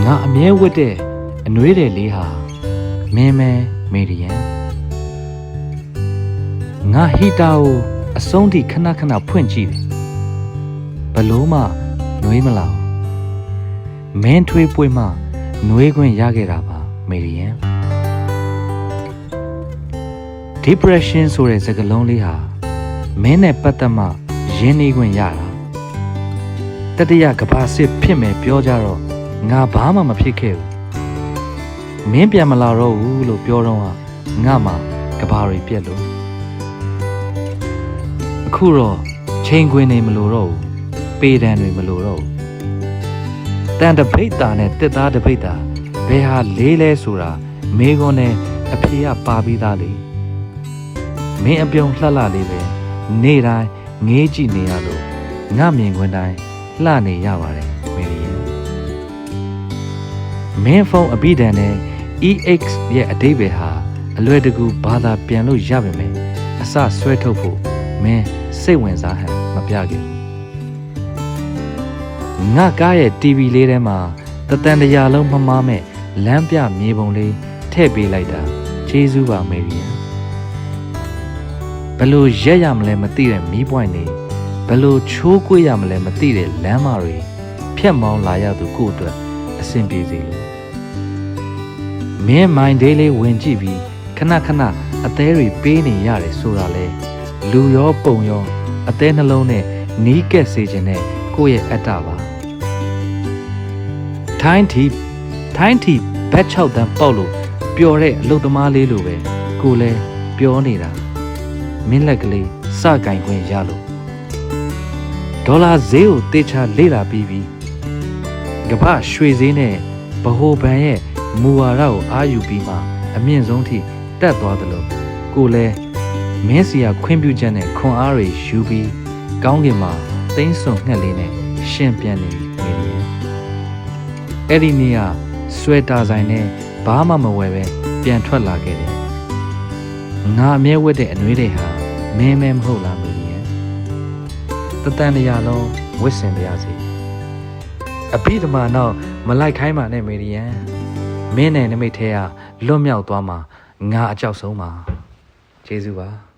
ငါအမြဲဝတ်တဲ့အနွေးတယ်လေးဟာမင်းမဲမေရီယန်ငါဟီတာကိုအဆုံးထိခဏခဏဖွင့်ကြည့်တယ်ဘလို့မှနှွေးမလာဘူးမင်းထွေးပွေးမှနှွေးခွင့်ရခဲ့တာပါမေရီယန် depression ဆိုတဲ့စကားလုံးလေးဟာမင်းနဲ့ပတ်သက်မှရင်းနှီးခွင့်ရတာတတိယကမ္ဘာစစ်ဖြစ်မယ်ပြောကြတော့ငါဘာမှမဖြစ်ခဲ့ဘူးမင်းပြန်မလာတော့ဘူးလို့ပြောတော့ငါမှကဘာတွေပြက်လို့အခုတော့ချိန်ခွင်နေမလို့တော့ဘူးပေတံတွေမလို့တော့ဘူးတန်တပိတ်တာနဲ့တစ်သားတပိတ်တာဘယ်ဟာလေးလဲဆိုတာမေခွန်းနဲ့အဖေကပါပြီးသားလေမင်းအပြုံလှလှလေးပဲနေ့တိုင်းငေးကြည့်နေရလို့ငါမြင်ခွန်းတိုင်းလှနေရပါတယ်မေရီယန်မင်းဖုန်းအပိဒံနဲ့ EX ရဲ့အဓိပ္ပာယ်ဟာအလွယ်တကူဘာသာပြန်လို့ရပါမယ်အစဆွဲထုတ်ဖို့မင်းစိတ်ဝင်စားဟန်မပြခဲ့ဘူးငါကားရဲ့ TV လေးထဲမှာတတန်တရာလုံးမမားမဲ့လမ်းပြမြေပုံလေးထည့်ပေးလိုက်တာကျေးဇူးပါမေရီယန်ဘလို့ရက်ရမလဲမသိတဲ့မီးပွိုင်နေဘလို့ချိုးကွေးရမလဲမသိတဲ့လမ်းမတွေဖြတ်မောင်းလာရသူကို့အတွက်အဆင်ပြေစေလို့မင်းမိုင်ဒေးလေးဝင်ကြည့်ပြီးခဏခဏအသေးတွေပေးနေရတယ်ဆိုတာလေလူရောပုံရောအသေးနှလုံးနဲ့နီးကက်စေခြင်းနဲ့ကိုယ့်ရဲ့အတ္တပါထိုင်းတီဘက်6တန်းပေါက်လို့ပျော်တဲ့အလုတ်သမားလေးလိုပဲကိုလည်းပြောနေတာမင်းလက်ကလေးစကင်ခွင့်ရလို့ဒေါ်လာဈေးကိုတေချာလေ့လာပြီးပြီကမ္ဘာရွှေဈေးနဲ့ဗဟိုဘဏ်ရဲ့မူဝါဒကိုအားယူပြီးမှအမြင့်ဆုံးထိတက်သွားသလိုကိုလည်းမင်းစီယာခွင့်ပြုချက်နဲ့ခွန်အားတွေယူပြီးကောင်းကင်မှာသိန်းစွန်ငှက်လေးနဲ့ရှင်ပြန်နေမိတယ်အဲ့ဒီနေ့ကဆွဲတာဆိုင်နဲ့ဘာမှမဝယ်ပဲပြန်ထွက်လာခဲ့တယ်ငါအမြဲဝတ်တဲ့အနွေးတွေဟာမင်းမဲမဟုတ်လားမေရီယန်တတန်တရာလုံးဝတ်ဆင်ပါရစေအဘိဓမ္မာတော့မလိုက်ခိုင်းပါနဲ့မေရီယန်မင်းနဲ့နမိတ်ထဲကလွတ်မြောက်သွားမှာငါအကြောက်ဆုံးပါကျေးဇူးပါ